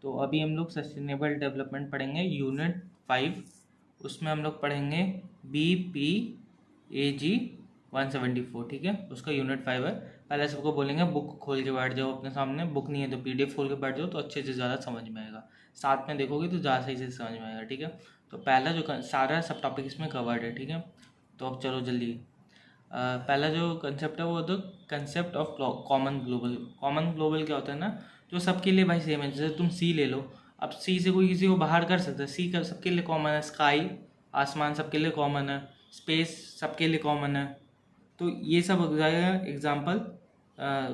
तो अभी हम लोग सस्टेनेबल डेवलपमेंट पढ़ेंगे यूनिट 5। उसमें हम लोग पढ़ेंगे BPAG 174, ठीक है। उसका यूनिट 5 है। पहले सबको बोलेंगे बुक खोल के बैठ जाओ अपने सामने, बुक नहीं है तो PDF खोल के बैठ जाओ, तो अच्छे से ज़्यादा समझ में आएगा। साथ में देखोगे तो ज़्यादा सही से समझ में आएगा, ठीक है। तो पहला जो सारा सब टॉपिक इसमें कवर्ड है, ठीक है। तो अब चलो जल्दी। पहला जो कंसेप्ट है वो तो concept of common global. Common global क्या होता है ना, जो सबके लिए भाई सेम है। जैसे तुम सी ले लो, अब सी से कोई किसी को बाहर कर सकता है, सी का सबके लिए कॉमन है। स्काई, आसमान सबके लिए कॉमन है। स्पेस सबके लिए कॉमन है। तो ये सब हो जाएगा एग्जाम्पल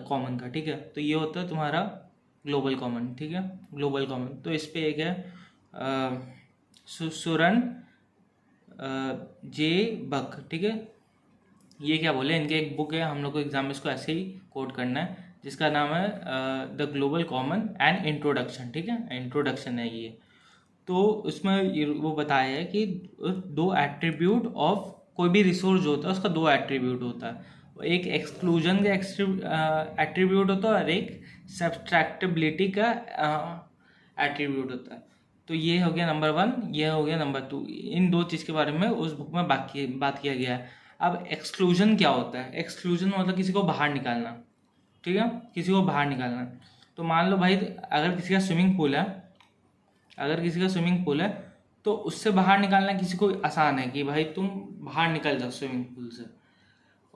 कॉमन का, ठीक है। तो ये होता है तुम्हारा ग्लोबल कॉमन, ठीक है। ग्लोबल कॉमन तो इस पे एक है सुरन जे बक, ठीक है। ये क्या बोले, इनके एक बुक है, हम लोग को एग्जाम में इसको ऐसे ही कोट करना है, जिसका नाम है the global common and introduction, ठीक है। इंट्रोडक्शन है ये। तो उसमें वो बताया है कि दो एट्रीब्यूट ऑफ कोई भी रिसोर्स जो होता है उसका दो एट्रीब्यूट होता है। एक एक्सक्लूजन का एट्रीब्यूट होता है और एक सब्सट्रैक्टेबिलिटी का एट्रीब्यूट होता है। तो ये हो गया नंबर 1, ये हो गया नंबर 2। इन दो चीज़ के बारे में उस बुक में बात किया गया है। अब एक्सक्लूजन क्या होता है? एक्सक्लूजन मतलब किसी को बाहर निकालना, ठीक है, किसी को बाहर निकालना। तो मान लो भाई, अगर किसी का स्विमिंग पूल है, अगर किसी का स्विमिंग पूल है तो उससे बाहर निकालना किसी को आसान है कि भाई तुम बाहर निकल जाओ स्विमिंग पूल से।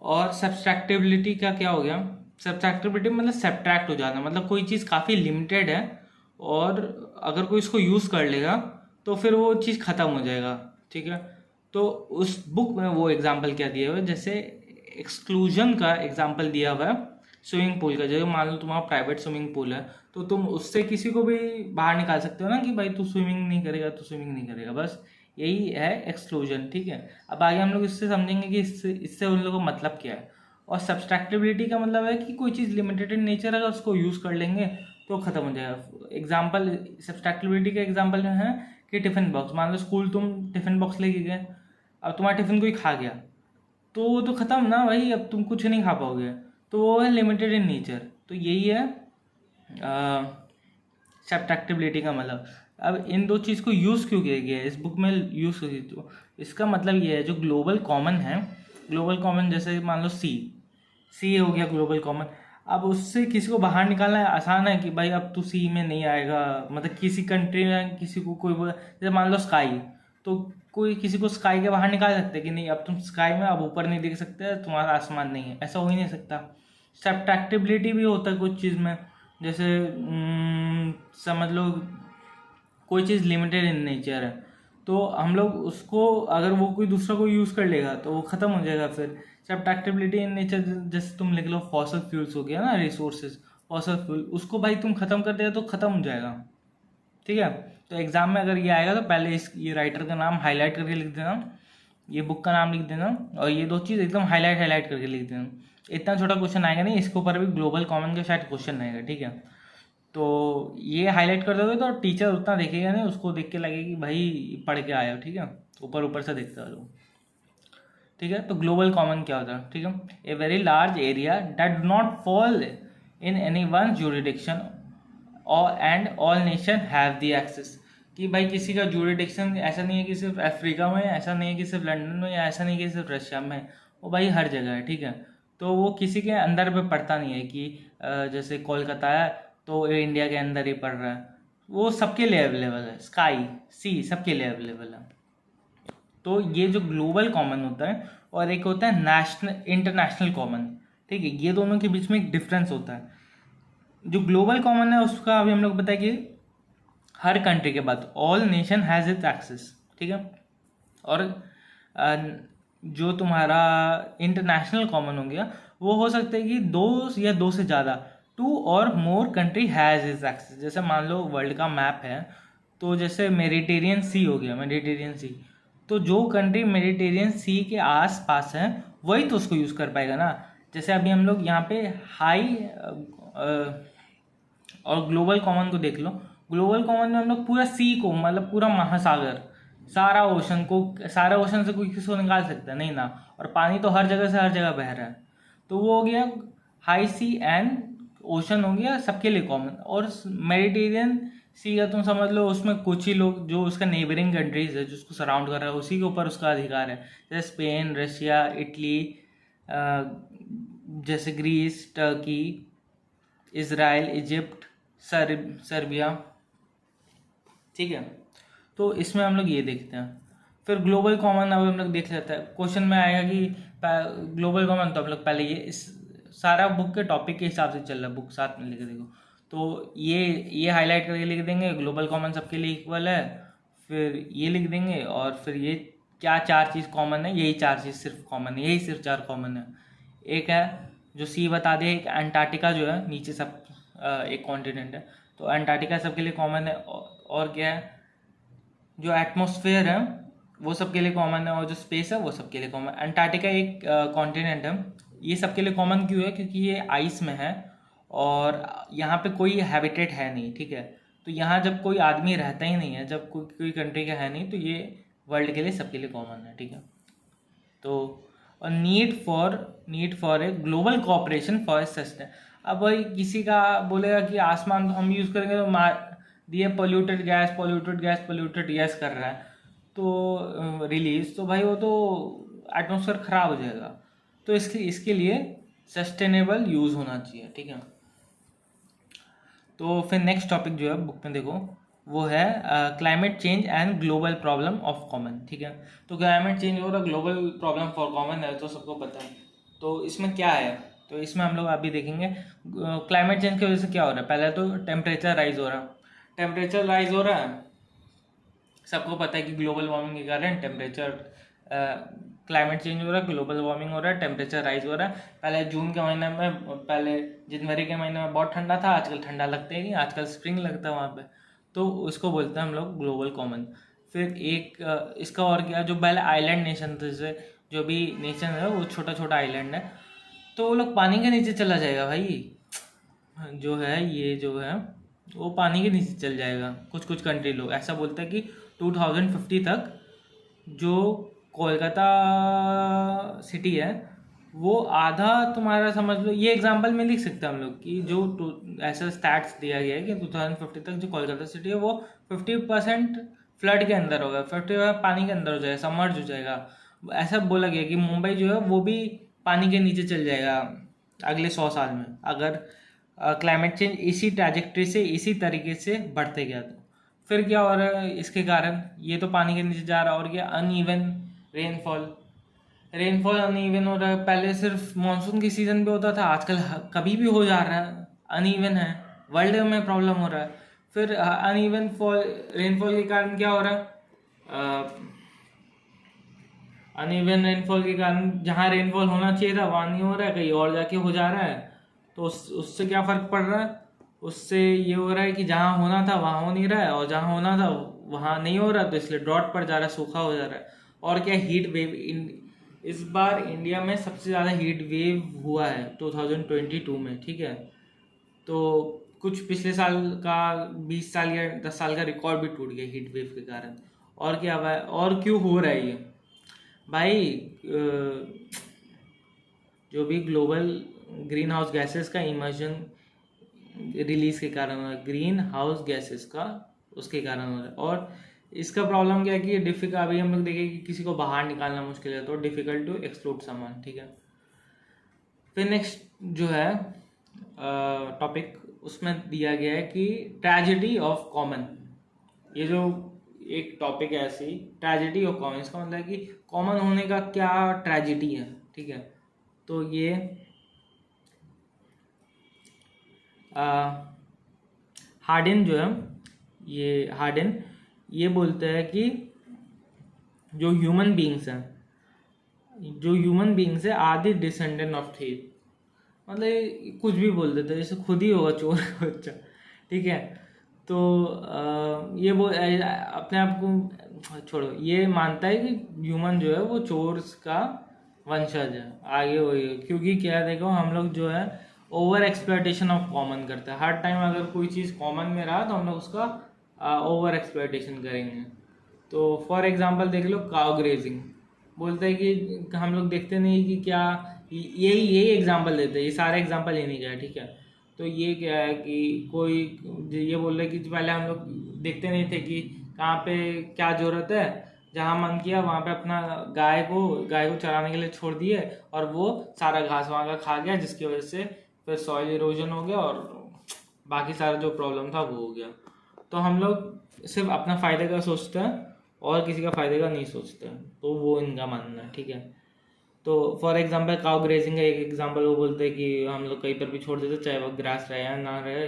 और सब्सट्रैक्टेबिलिटी का क्या हो गया? सब्सट्रैक्टेबिलिटी मतलब सब्ट्रैक्ट हो जाना, मतलब कोई चीज़ काफ़ी लिमिटेड है और अगर कोई इसको यूज़ कर लेगा तो फिर वो चीज़ ख़त्म हो जाएगा, ठीक है। तो उस बुक में वो एग्जाम्पल क्या दिया हुआ है, जैसे एक्सक्लूजन का एग्जाम्पल दिया हुआ है स्विमिंग पूल का। जैसे मान लो तुम्हारा प्राइवेट स्विमिंग पूल है तो तुम उससे किसी को भी बाहर निकाल सकते हो ना, कि भाई तू स्विमिंग नहीं करेगा, तू स्विमिंग नहीं करेगा, बस यही है एक्सक्लूजन, ठीक है। अब आगे हम लोग इससे समझेंगे कि इससे उन लोगों का मतलब क्या है। और सब्सट्रैक्टेबिलिटी का मतलब है कि कोई चीज़ लिमिटेड इन नेचर अगर उसको यूज़ कर लेंगे तो ख़त्म हो जाएगा। एग्जाम्पल सब्सट्रैक्टेबिलिटी का एग्जाम्पल जो है कि टिफ़िन बॉक्स। मान लो स्कूल तुम टिफ़िन बॉक्स लेके गए, अब तुम्हारा टिफ़िन कोई खा गया तो वो तो ख़त्म ना भाई, अब तुम कुछ नहीं खा पाओगे। तो वो है लिमिटेड इन नेचर। तो यही है सब्ट्रैक्टेबिलिटी का मतलब। अब इन दो चीज़ को यूज़ क्यों किया गया है इस बुक में, यूज़ क्यों? तो इसका मतलब ये है, जो ग्लोबल कॉमन है, ग्लोबल कॉमन जैसे मान लो सी हो गया ग्लोबल कॉमन। अब उससे किसी को बाहर निकालना आसान है कि भाई अब तू सी में नहीं आएगा, मतलब किसी कंट्री में किसी को कोई जैसे मान लो स्काई, तो कोई किसी को स्काई के बाहर निकाल सकते कि नहीं अब तुम स्काई में अब ऊपर नहीं देख सकते, तुम्हारा आसमान नहीं है, ऐसा हो ही नहीं सकता। सब्ट्रैक्टेबिलिटी भी होता है कुछ चीज़ में, जैसे समझ लो कोई चीज़ लिमिटेड इन नेचर है तो हम लोग उसको अगर वो कोई दूसरा कोई यूज़ कर लेगा तो वो ख़त्म हो जाएगा। फिर सब्ट्रैक्टेबिलिटी इन नेचर जैसे तुम लिख लो फॉसल फ्यूल्स हो गया ना, रिसोर्सेज फॉसल फ्यूल, उसको भाई तुम ख़त्म कर देगा तो ख़त्म हो जाएगा, ठीक है। तो एग्जाम में अगर ये आएगा तो पहले ये राइटर का नाम हाईलाइट करके लिख देना, ये बुक का नाम लिख देना, और ये दो चीज़ एकदम हाईलाइट करके लिख देना। इतना छोटा क्वेश्चन आएगा नहीं, इसके ऊपर भी ग्लोबल कॉमन का शायद क्वेश्चन आएगा, ठीक है। तो ये हाईलाइट कर दोगे तो टीचर उतना देखेगा नहीं, उसको देख के लगेगा कि भाई पढ़ के आया हो, ठीक है, ऊपर ऊपर से देखते हो, ठीक है। तो ग्लोबल कॉमन क्या होता है, ठीक है, a very large area that do not fall in any one jurisdiction and all nation have the access. कि भाई किसी का ज्यूरिडिक्शन ऐसा नहीं है कि सिर्फ अफ्रीका में, ऐसा नहीं है कि सिर्फ लंदन में, या ऐसा नहीं है कि सिर्फ रशिया में, वो भाई हर जगह है, ठीक है। तो वो किसी के अंदर पे पड़ता नहीं है कि जैसे कोलकाता है तो ये इंडिया के अंदर ही पड़ रहा है, वो सबके लिए अवेलेबल है। स्काई, सी सबके लिए अवेलेबल है। तो ये जो ग्लोबल कॉमन होता है और एक होता है नेशनल इंटरनेशनल कॉमन, ठीक है, ये दोनों के बीच में एक डिफरेंस होता है। जो ग्लोबल कॉमन है उसका अभी हम लोग बताए कि हर कंट्री के बाद all nation has its axis, ठीक है। और जो तुम्हारा इंटरनेशनल कॉमन हो गया वो हो सकता है कि दो या दो से ज़्यादा, टू और मोर कंट्री हैज़ इट्स एक्सेस। जैसे मान लो वर्ल्ड का मैप है तो जैसे मेडिटेरियन सी हो गया, मेडिटेरियन सी, तो जो कंट्री मेडिटेरियन सी के आस पास है वही तो उसको यूज़ कर पाएगा ना। जैसे अभी हम लोग यहाँ पे हाई और ग्लोबल कॉमन को देख लो। ग्लोबल कॉमन में हम लोग पूरा सी को, मतलब पूरा महासागर, सारा ओशन से कोई किसी को निकाल सकता है नहीं ना, और पानी तो हर जगह से हर जगह बह रहा है। तो वो हो गया हाई सी एंड ओशन हो गया सबके लिए कॉमन। और मेडिटेरियन सी का तुम समझ लो उसमें कुछ ही लोग, जो उसका नेबरिंग कंट्रीज है, जो उसको सराउंड कर रहा है, उसी के ऊपर उसका अधिकार है। जैसे स्पेन, रशिया, इटली, जैसे Greece, Turkey, Israel, Egypt, Serbia, ठीक है। तो इसमें हम लोग ये देखते हैं। फिर ग्लोबल कॉमन अब हम लोग देख लेते हैं। क्वेश्चन में आएगा कि ग्लोबल कॉमन, तो हम लोग पहले ये इस सारा बुक के टॉपिक के हिसाब से चल रहा है, बुक साथ में लिख देखो। तो ये हाईलाइट करके लिख देंगे ग्लोबल कॉमन सबके लिए इक्वल है। फिर ये लिख देंगे, और फिर ये क्या चार चीज़ कॉमन है, यही चार चीज़ सिर्फ कॉमन है, यही सिर्फ चार कॉमन है। एक है जो सी बता दे, एक अंटार्कटिका जो है नीचे सब एक कॉन्टिनेंट है, तो अंटार्कटिका सबके लिए कॉमन है। और क्या है, जो एटमॉस्फेयर है वो सबके लिए कॉमन है, और जो स्पेस है वो सबके लिए कॉमन। अंटार्कटिका एक कॉन्टिनेंट है। ये सबके लिए कॉमन क्यों है? क्योंकि ये आइस में है और यहाँ पे कोई हैबिटेट है नहीं, ठीक है। तो यहाँ जब कोई आदमी रहता ही नहीं है, जब कोई कंट्री का है नहीं, तो ये वर्ल्ड के लिए सबके लिए कॉमन है, ठीक है। तो और need for a global cooperation for sustain. अब भाई किसी का बोलेगा कि आसमान हम यूज़ करेंगे तो दिए पोल्यूटेड गैस कर रहा है, तो रिलीज, तो भाई वो तो एटमॉस्फेयर ख़राब हो जाएगा। तो इसके लिए सस्टेनेबल यूज़ होना चाहिए, ठीक है। तो फिर नेक्स्ट टॉपिक जो है बुक में देखो, वो है climate change and global problem of common, ठीक है। तो क्लाइमेट चेंज और ग्लोबल प्रॉब्लम फॉर कॉमन है, तो सबको पता है। तो इसमें क्या है, तो इसमें हम लोग अभी देखेंगे क्लाइमेट चेंज की वजह से क्या हो रहा है। पहले तो टेम्परेचर राइज हो रहा है, सबको पता है कि ग्लोबल वार्मिंग के कारण टेम्परेचर, क्लाइमेट चेंज हो रहा है, ग्लोबल वार्मिंग हो रहा है, टेम्परेचर राइज हो रहा है। पहले जून के महीने में, पहले जनवरी के महीने में बहुत ठंडा था, आजकल ठंडा लगता है नहीं, आजकल स्प्रिंग लगता है वहाँ पे। तो उसको बोलते हैं हम लोग ग्लोबल कॉमन। फिर एक इसका और क्या, जो पहले आइलैंड नेशन थे, जैसे जो भी नेशन है वो छोटा छोटा आइलैंड है, तो वो लोग पानी के नीचे चला जाएगा भाई, जो है ये जो है वो पानी के नीचे चल जाएगा। कुछ कुछ कंट्री लोग ऐसा बोलते हैं कि 2050 तक जो कोलकाता सिटी है वो आधा, तुम्हारा समझ लो, ये एग्जांपल में लिख सकते हैं हम लोग कि जो ऐसा स्टैट्स दिया गया है कि 2050 तक जो कोलकाता सिटी है वो 50% फ्लड के अंदर होगा, 50% पानी के अंदर हो जाएगा, सबमर्ज हो जाएगा। ऐसा बोला गया कि मुंबई जो है वो भी पानी के नीचे चल जाएगा अगले 100 साल में, अगर क्लाइमेट चेंज इसी ट्रैजेक्टरी से, इसी तरीके से बढ़ते गया। तो फिर क्या हो रहा है इसके कारण, ये तो पानी के नीचे जा रहा है, और क्या, अनइवन रेनफॉल अनइवन हो रहा है। पहले सिर्फ मानसून के सीजन पे होता था, आजकल कभी भी हो जा रहा है, अनइवन है, वर्ल्ड में प्रॉब्लम हो रहा है। फिर अनइवन रेनफॉल के कारण क्या हो रहा है, अनइवन रेनफॉल के कारण जहाँ रेनफॉल होना चाहिए था वहाँ नहीं हो रहा है, कहीं और जाके हो जा रहा है। तो उससे क्या फ़र्क पड़ रहा है, उससे ये हो रहा है कि जहाँ होना था वहाँ हो नहीं रहा है, और जहाँ होना था वहाँ नहीं हो रहा, तो इसलिए ड्रॉट पड़ जा रहा है, सूखा हो जा रहा है। और क्या, हीट वेव, इस बार इंडिया में सबसे ज़्यादा हीट वेव हुआ है 2022 में, ठीक है। तो कुछ पिछले साल का 20 साल या 10 साल का रिकॉर्ड भी टूट गया हीट वेव के कारण। और क्या हुआ है, और क्यों हो रहा है ये भाई, जो भी ग्लोबल ग्रीन हाउस गैसेस का इमर्जन रिलीज के कारण हो रहा है, ग्रीन हाउस गैसेस का, उसके कारण हो रहा है। और इसका प्रॉब्लम क्या है कि डिफिकल्ट, अभी हम लोग देखें कि किसी को बाहर निकालना मुश्किल है, तो डिफिकल्ट टू एक्सक्लूड समवन, ठीक है। फिर नेक्स्ट जो है टॉपिक, उसमें दिया गया है कि ट्रेजेडी ऑफ कॉमन। ये जो एक टॉपिक है ऐसी, ट्रेजेडी ऑफ कॉमन, इसका मतलब है कि कॉमन होने का क्या ट्रेजेडी है, ठीक है। तो ये हार्डिन जो है, ये बोलते हैं कि जो ह्यूमन बींग्स हैं are the descendant of thief. मतलब कुछ भी बोल देते हैं, जैसे खुद ही होगा चोर का बच्चा, ठीक है। तो ये वो अपने आप को छोड़ो, ये मानता है कि ह्यूमन जो है वो चोर का वंशज है, आगे वही है। क्योंकि क्या देखो, हम लोग जो है ओवर एक्सप्लॉयटेशन ऑफ कॉमन करते हैं। हर टाइम अगर कोई चीज़ कॉमन में रहा तो हम लोग उसका ओवर एक्सप्लॉयटेशन करेंगे। तो फॉर एग्जांपल देख लो, काउ ग्रेजिंग, बोलते हैं कि हम लोग देखते नहीं कि क्या, यही एग्जांपल देते हैं, ये सारे एग्जांपल लेने का है, ठीक है। तो ये क्या है कि कोई ये बोल रहे कि पहले हम लोग देखते नहीं थे कि कहाँ पे क्या ज़रूरत है, जहाँ मन किया वहाँ पे अपना गाय को चराने के लिए छोड़ दिए और वो सारा घास वहाँ का खा गया, जिसकी वजह से फिर सॉइल इरोजन हो गया और बाकी सारा जो प्रॉब्लम था वो हो गया। तो हम लोग सिर्फ अपना फ़ायदे का सोचते हैं और किसी का फ़ायदे का नहीं सोचते हैं, तो वो इनका मानना है, ठीक है। तो फॉर एग्जांपल काउ ग्रेजिंग का एक एग्जांपल वो बोलते हैं कि हम लोग कहीं पर भी छोड़ देते, चाहे वो ग्रास रहे या ना रहे,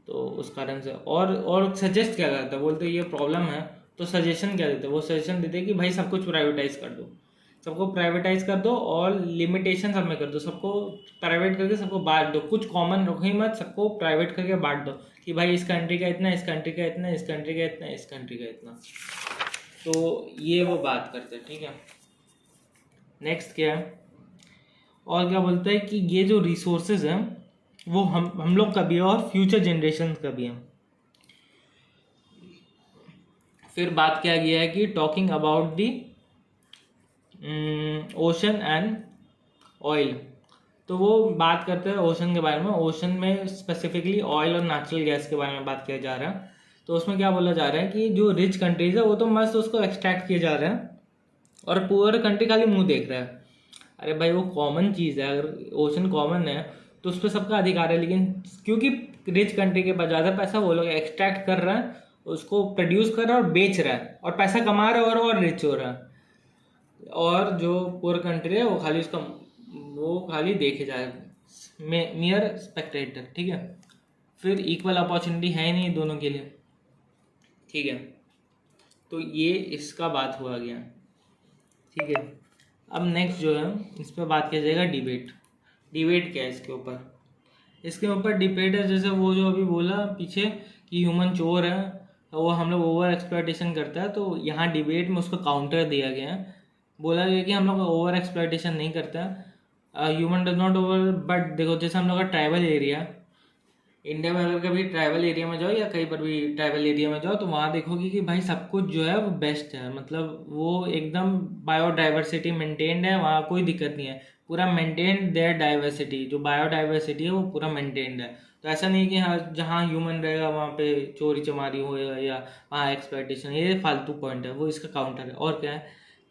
तो उस कारण से। और सजेस्ट क्या करता है, बोलते ये प्रॉब्लम है, तो सजेशन क्या देते हैं, वो सजेशन देते हैं कि भाई सब कुछ प्राइवेटाइज कर दो, सबको प्राइवेटाइज कर दो और लिमिटेशन सब में कर दो, सबको प्राइवेट करके सबको बांट दो, कुछ कॉमन रखो ही मत, सबको प्राइवेट करके बांट दो कि भाई इस कंट्री का इतना, इस कंट्री का इतना, इस कंट्री का इतना, इस कंट्री का इतना। तो ये वो बात करते हैं, ठीक है। नेक्स्ट क्या है, और क्या बोलते हैं कि ये जो रिसोर्सेज हैं वो हम लोग का भी है और फ्यूचर जनरेशन का भी है। फिर बात किया गया है कि talking about the ocean and oil, तो वो बात करते हैं ओशन के बारे में। ओशन में स्पेसिफिकली ऑयल और नेचुरल गैस के बारे में बात किया जा रहा है। तो उसमें क्या बोला जा रहा है कि जो रिच कंट्रीज है वो तो मस्त उसको एक्सट्रैक्ट किए जा रहे हैं और पुअर कंट्री खाली मुंह देख रहा है। अरे भाई वो कॉमन चीज़ है, अगर ओशन कॉमन है तो उस पर सबका अधिकार है, लेकिन क्योंकि रिच कंट्री के पास ज़्यादा पैसा, वो लोग एक्सट्रैक्ट कर रहा है, उसको प्रोड्यूस कर रहा है और बेच रहा है और पैसा कमा रहा है और रिच हो रहा है। और जो पुअर कंट्री है वो खाली देखे जाए, मियर स्पेक्टेटर, ठीक है। फिर इक्वल अपॉर्चुनिटी है ही नहीं दोनों के लिए, ठीक है। तो ये इसका बात हुआ गया, ठीक है। अब नेक्स्ट जो है इस पर बात किया जाएगा डिबेट क्या है इसके ऊपर डिबेट है, जैसे वो जो अभी बोला पीछे कि ह्यूमन चोर है, वो हम लोग ओवर एक्सप्लॉयटेशन करता है, तो यहाँ डिबेट में उसको काउंटर दिया गया है। बोला गया कि हम लोग ओवर एक्सप्लॉयटेशन नहीं करता, human does not over, but देखो जैसे हम लोग का ट्राइबल एरिया, इंडिया में अगर कभी ट्राइबल एरिया में जाओ या कहीं पर भी ट्राइबल एरिया में जाओ तो वहाँ देखोगे कि भाई सब कुछ जो है वो बेस्ट है, मतलब वो एकदम बायोडाइवर्सिटी मेंटेन्ड है, वहाँ कोई दिक्कत नहीं है, पूरा मेंटेन्ड देयर डाइवर्सिटी, जो बायोडाइवर्सिटी है वो पूरा मेंटेन्ड है। तो ऐसा नहीं कि हाँ जहाँ ह्यूमन रहेगा वहाँ पे चोरी चमारी होएगा या वहाँ एक्सप्लॉयटेशन, ये फालतू पॉइंट है, वो इसका काउंटर है। और क्या है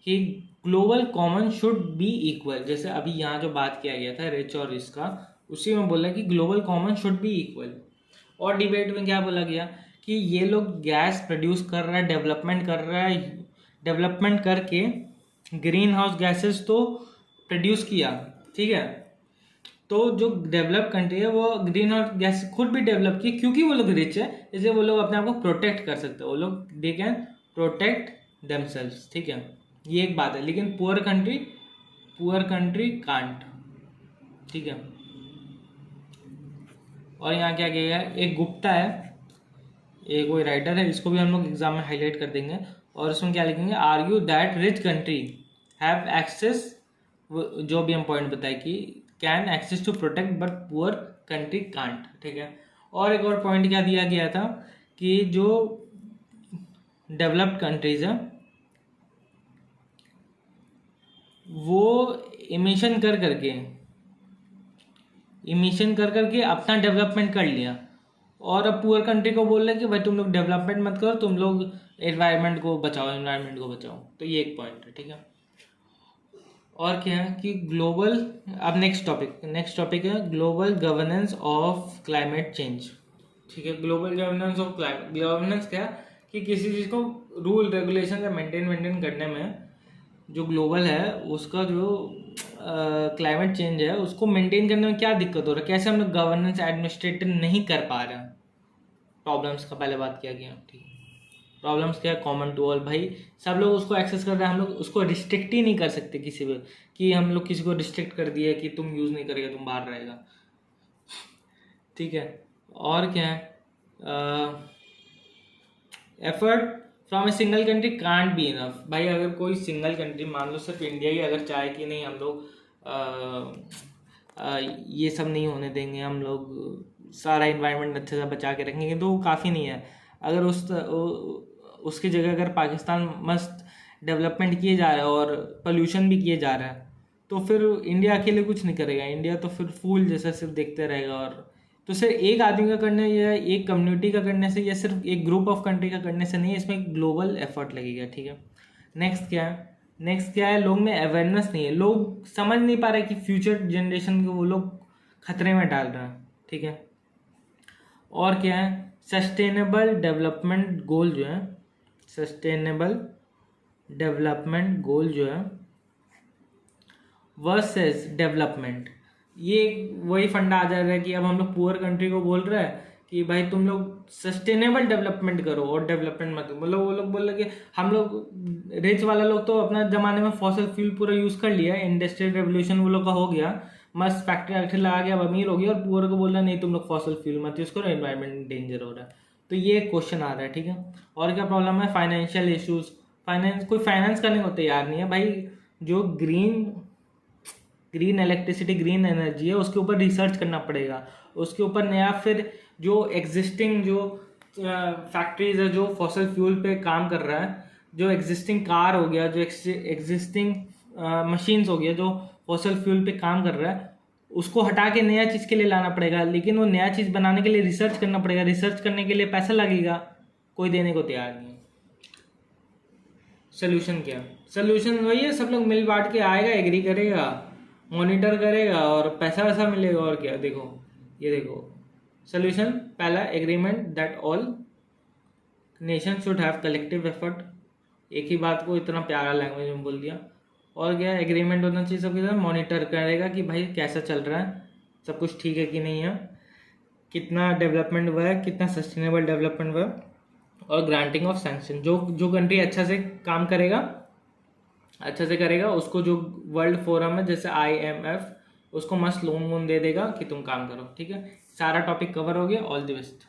कि global common should be equal, जैसे अभी यहाँ जो बात किया गया था रिच और इसका, उसी में बोला कि global common should be equal. और डिबेट में क्या बोला गया कि ये लोग गैस प्रोड्यूस कर रहा है, डेवलपमेंट करके ग्रीन हाउस गैसेस तो प्रोड्यूस किया, ठीक है। तो जो डेवलप कंट्री है वो ग्रीन हाउस गैस खुद भी डेवलप की, क्योंकि वो लोग रिच है, इसलिए वो लोग अपने आप को प्रोटेक्ट कर सकते हैं, वो लोग दे कैन प्रोटेक्ट देमसेल्व्स, ठीक है। ये एक बात है, लेकिन पुअर कंट्री कांट, ठीक है। और यहाँ क्या किया है, एक गुप्ता है, एक कोई राइटर है, इसको भी हम लोग एग्जाम में हाईलाइट कर देंगे। और इसमें क्या लिखेंगे, argue that rich country have access, जो भी हम पॉइंट बताए कि can access to protect but poor country can't, ठीक है। और एक और पॉइंट क्या दिया गया था कि जो डेवलप्ड कंट्रीज है वो इमिशन कर करके अपना डेवलपमेंट कर लिया, और अब पुअर कंट्री को बोल रहे कि भाई तुम लोग डेवलपमेंट मत करो, तुम लोग एनवायरनमेंट को बचाओ। तो ये एक पॉइंट है, ठीक है। और क्या है कि ग्लोबल, अब नेक्स्ट टॉपिक है global governance of climate change, ठीक है। Global governance of climate, governance क्या कि किसी चीज़ को रूल रेगुलेशन या मेंटेन करने में जो ग्लोबल है उसका जो क्लाइमेट चेंज है उसको मेंटेन करने में क्या दिक्कत हो रहा है, कैसे हम लोग गवर्नेंस एडमिनिस्ट्रेट नहीं कर पा रहे हैं। प्रॉब्लम्स का पहले बात किया गया, ठीक है। प्रॉब्लम्स क्या है, कॉमन टू ऑल, भाई सब लोग उसको एक्सेस कर रहे हैं, हम लोग उसको रिस्ट्रिक्ट ही नहीं कर सकते किसी भी, कि हम लोग किसी को रिस्ट्रिक्ट कर दिए कि तुम यूज़ नहीं करेगा, तुम बाहर रहेगा, ठीक है। और क्या है, effort from a single country can't be enough, भाई अगर कोई सिंगल कंट्री, मान लो सिर्फ इंडिया ही अगर चाहे कि नहीं हम लोग ये सब नहीं होने देंगे, हम लोग सारा इन्वायरमेंट अच्छे से बचा के रखेंगे, तो वो काफ़ी नहीं है। अगर उसकी जगह अगर पाकिस्तान मस्त डेवलपमेंट किए जा रहा है और पोल्यूशन भी किए जा रहा है, तो फिर इंडिया अकेले कुछ नहीं करेगा, इंडिया तो फिर फूल जैसा सिर्फ देखते रहेगा और तो सिर्फ एक आदमी का करने या एक कम्युनिटी का करने से या सिर्फ एक ग्रुप ऑफ कंट्री का करने से नहीं, इसमें ग्लोबल एफर्ट लगेगा, ठीक है। नेक्स्ट क्या है, लोग में अवेयरनेस नहीं है, लोग समझ नहीं पा रहे कि फ्यूचर जनरेशन को वो लोग खतरे में डाल रहे हैं, ठीक है। और क्या है, सस्टेनेबल डेवलपमेंट गोल जो है, सस्टेनेबल डेवलपमेंट गोल जो है वर्सेस डेवलपमेंट, ये वही फंडा आ जा रहा है कि अब हम लोग पुअर कंट्री को बोल रहे हैं कि भाई तुम लोग सस्टेनेबल डेवलपमेंट करो और डेवलपमेंट मत, मतलब वो लोग बोल रहे कि हम लोग रिच वाला लोग तो अपना जमाने में फॉसल फ्यूल पूरा यूज कर लिया, इंडस्ट्रियल रेवोल्यूशन वो लोग का हो गया, मस्त फैक्ट्री वैक्ट्री लगा के अब अमीर हो गया, और पुअर को बोल रहा नहीं तुम लोग फॉसल फ्यूल मत यूज करो, एनवायरमेंट डेंजर हो रहा है। तो ये क्वेश्चन आ रहा है, ठीक है। और क्या प्रॉब्लम है, फाइनेंशियल इश्यूज, कोई फाइनेंस करने को तैयार नहीं है भाई। जो ग्रीन इलेक्ट्रिसिटी, ग्रीन एनर्जी है, उसके ऊपर रिसर्च करना पड़ेगा, उसके ऊपर नया, फिर जो एग्जिस्टिंग जो फैक्ट्रीज है जो फॉसल फ्यूल पे काम कर रहा है, जो एग्जिस्टिंग कार हो गया, जो एग्जिस्टिंग मशीन्स हो गया जो फॉसल फ्यूल पे काम कर रहा है, उसको हटा के नया चीज़ के लिए लाना पड़ेगा। लेकिन वो नया चीज़ बनाने के लिए रिसर्च करना पड़ेगा, रिसर्च करने के लिए पैसा लगेगा, कोई देने को तैयार नहीं है। सोल्यूशन क्या, सोल्यूशन वही है, सब लोग मिल बांट के आएगा, एग्री करेगा, मॉनिटर करेगा और पैसा वैसा मिलेगा। और क्या, देखो ये देखो सोल्यूशन, पहला agreement that all nation should have collective effort, एक ही बात को इतना प्यारा लैंग्वेज में बोल दिया। और क्या, एग्रीमेंट होना चाहिए सबके साथ, मॉनिटर करेगा कि भाई कैसा चल रहा है, सब कुछ ठीक है कि नहीं है, कितना डेवलपमेंट हुआ है, कितना सस्टेनेबल डेवलपमेंट हुआ है। और ग्रांटिंग ऑफ सैंक्शन, जो कंट्री अच्छा से काम करेगा, अच्छा से करेगा, उसको जो वर्ल्ड फोरम है जैसे IMF, उसको मस्त लोन वोन दे देगा कि तुम काम करो, ठीक है। सारा टॉपिक कवर हो गया, ऑल द बेस्ट।